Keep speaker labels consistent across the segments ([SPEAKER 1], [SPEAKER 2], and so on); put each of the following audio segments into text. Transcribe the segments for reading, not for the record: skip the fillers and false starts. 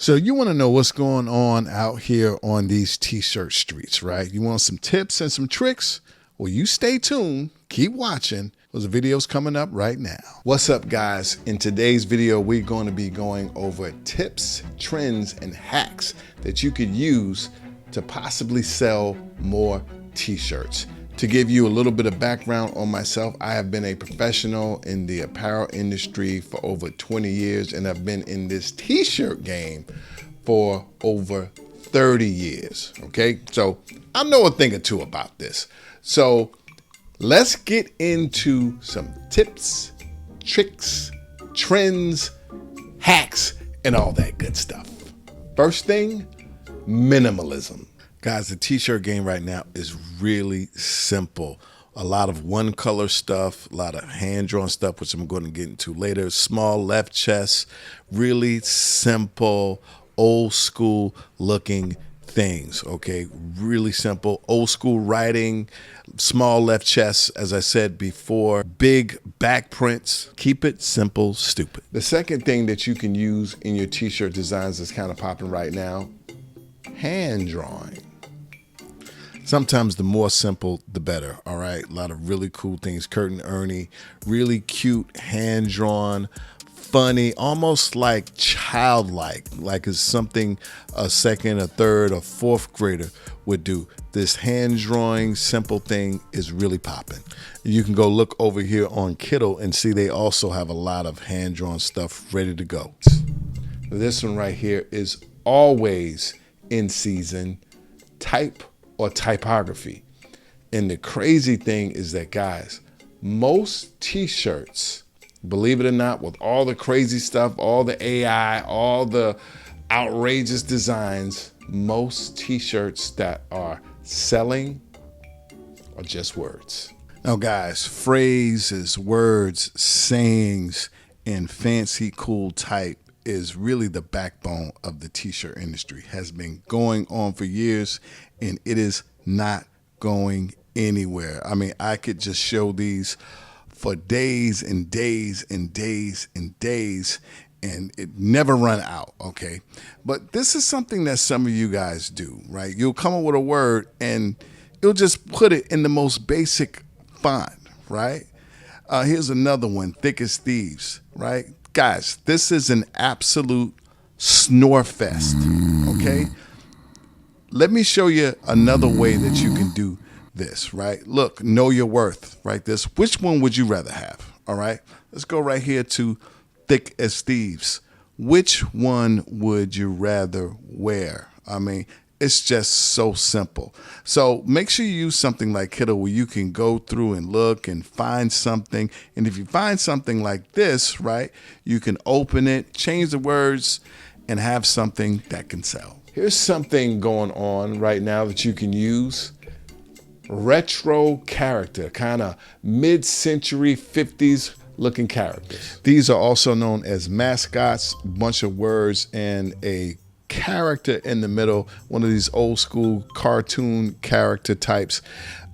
[SPEAKER 1] So you want to know what's going on out here on these t-shirt streets, right? You want some tips and some tricks? Well, you stay tuned, keep watching, because the video's coming up right now. What's up, guys? In today's video, we're going to be going over tips, trends, and hacks that you could use to possibly sell more t-shirts. To give you a little bit of background on myself, I have been a professional in the apparel industry for over 20 years, and I've been in this t-shirt game for over 30 years, okay? So I know a thing or two about this. So let's get into some tips, tricks, trends, hacks, and all that good stuff. First thing, minimalism. Guys, the t-shirt game right now is really simple. A lot of one color stuff, a lot of hand-drawn stuff, which I'm going to get into later. Small left chest, really simple, old school looking things, okay? Really simple, old school writing, small left chest, as I said before, big back prints. Keep it simple, stupid. The second thing that you can use in your t-shirt designs that's kind of popping right now, hand drawing. Sometimes the more simple, the better, all right? A lot of really cool things. Kurt and Ernie, really cute, hand-drawn, funny, almost like childlike, like it's something a second, a third, or fourth grader would do. This hand-drawing, simple thing is really popping. You can go look over here on Kittl and see they also have a lot of hand-drawn stuff ready to go. This one right here is always in season, type or typography. And the crazy thing is that, guys, most t-shirts, believe it or not, with all the crazy stuff, all the AI, all the outrageous designs, most t-shirts that are selling are just words. Now, guys, phrases, words, sayings, and fancy cool type is really the backbone of the t-shirt industry. Has been going on for years, and it is not going anywhere. I mean, I could just show these for days and days and days and days, and it never run out, okay? But this is something that some of you guys do, right? You'll come up with a word, and you'll just put it in the most basic font, right? Here's another one, thick as thieves, right? Guys, this is an absolute snore fest, okay? Let me show you another way that you can do this, right? Look, know your worth, right? Which one would you rather have, all right? Let's go right here to thick as thieves. Which one would you rather wear? I mean, it's just so simple. So make sure you use something like Kittl where you can go through and look and find something. And if you find something like this, right, you can open it, change the words, and have something that can sell. Here's something going on right now that you can use. Retro character, kind of mid-century 50s looking characters. These are also known as mascots, a bunch of words and a character in the middle, one of these old school cartoon character types.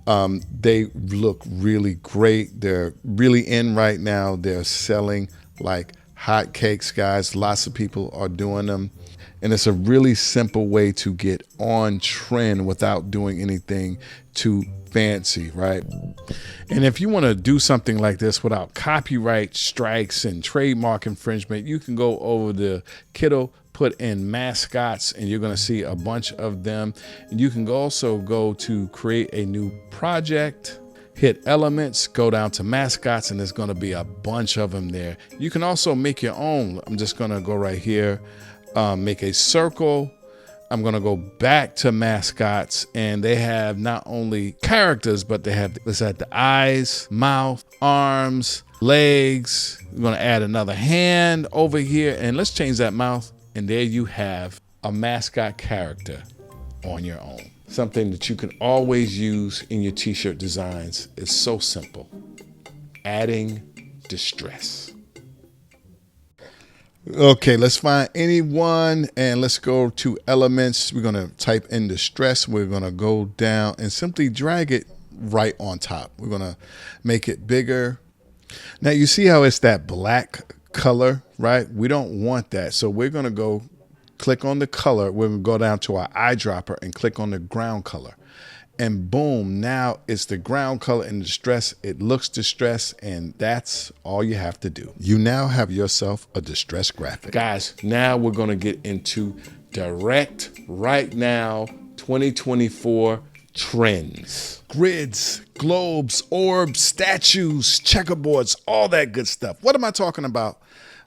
[SPEAKER 1] They look really great. They're really in right now. They're selling like hotcakes, guys. Lots of people are doing them. And it's a really simple way to get on trend without doing anything too fancy, right? And if you want to do something like this without copyright strikes and trademark infringement, you can go over to Kittl, put in mascots, and you're going to see a bunch of them. And you can also go to create a new project, hit elements, go down to mascots, and there's going to be a bunch of them there. You can also make your own. I'm just going to go right here, make a circle. I'm going to go back to mascots, and they have not only characters, but they have, let's add the eyes, mouth, arms, legs. We're going to add another hand over here, and let's change that mouth. And there you have a mascot character on your own. Something that you can always use in your t-shirt designs. It's so simple. Adding distress. Okay, let's find anyone and let's go to elements. We're going to type in distress. We're going to go down and simply drag it right on top. We're going to make it bigger. Now you see how it's that black color, right? We don't want that. So we're going to go click on the color. We're going to go down to our eyedropper and click on the ground color. And boom, now it's the ground color in distress. It looks distressed, and that's all you have to do. You now have yourself a distress graphic. Guys, now we're going to get into direct right now 2024 trends. Grids, globes, orbs, statues, checkerboards, all that good stuff. What am I talking about?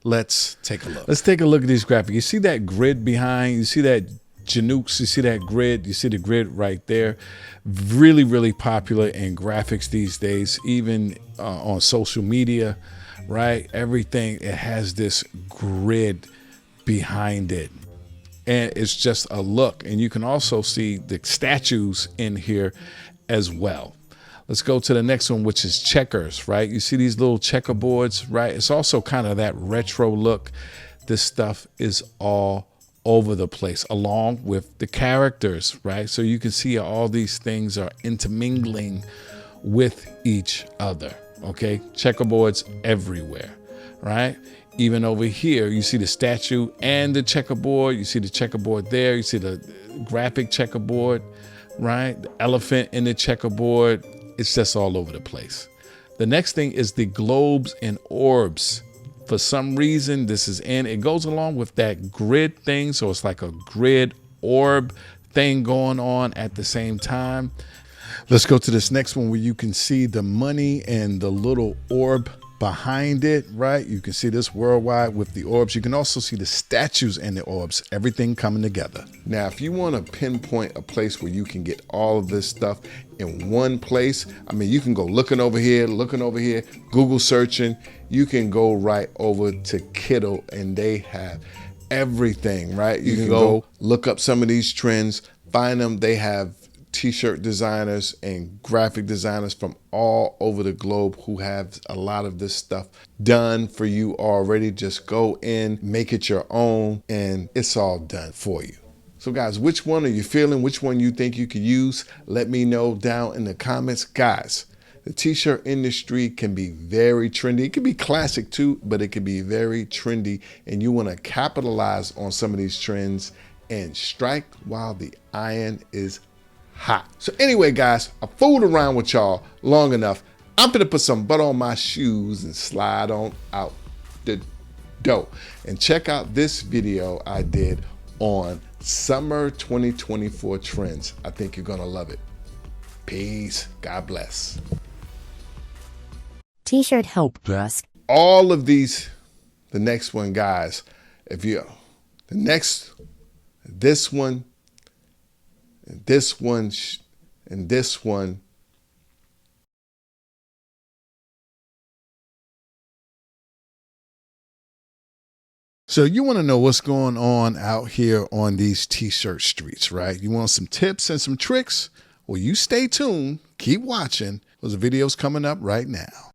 [SPEAKER 1] Let's take a look. Let's take a look at these graphics. You see that grid behind? You see that Janukes? You see that grid? You see the grid right there? Really, really popular in graphics these days, even on social media, right? Everything, it has this grid behind it. And it's just a look. And you can also see the statues in here as well. Let's go to the next one, which is checkers, right? You see these little checkerboards, right? It's also kind of that retro look. This stuff is all over the place, along with the characters, right? So you can see all these things are intermingling with each other, okay? Checkerboards everywhere, right? Even over here, you see the statue and the checkerboard. You see the checkerboard there. You see the graphic checkerboard, right? The elephant in the checkerboard. It's just all over the place. The next thing is the globes and orbs. For some reason, this is in. It goes along with that grid thing. So it's like a grid orb thing going on at the same time. Let's go to this next one where you can see the money and the little orb behind it, right? You can see this worldwide with the orbs. You can also see the statues and the orbs, everything coming together. Now, if you want to pinpoint a place where you can get all of this stuff in one place, I mean, you can go looking over here, Google searching. You can go right over to Kittl, and they have everything, right? You can go look up some of these trends, find them. They have t-shirt designers and graphic designers from all over the globe who have a lot of this stuff done for you already. Just go in, make it your own, and it's all done for you. So guys, which one are you feeling? Which one you think you could use? Let me know down in the comments. Guys, the t-shirt industry can be very trendy. It can be classic too, but it can be very trendy, and you want to capitalize on some of these trends and strike while the iron is hot. So anyway, guys, I fooled around with y'all long enough. I'm gonna put some butter on my shoes and slide on out the door. And check out this video I did on summer 2024 trends. I think you're gonna love it. Peace. God bless.
[SPEAKER 2] T-shirt help desk.
[SPEAKER 1] All of these, the next one, guys, if you, the next, this one, and this one, and this one. So you want to know what's going on out here on these t-shirt streets, right? You want some tips and some tricks? Well, you stay tuned, keep watching. Those videos coming up right now.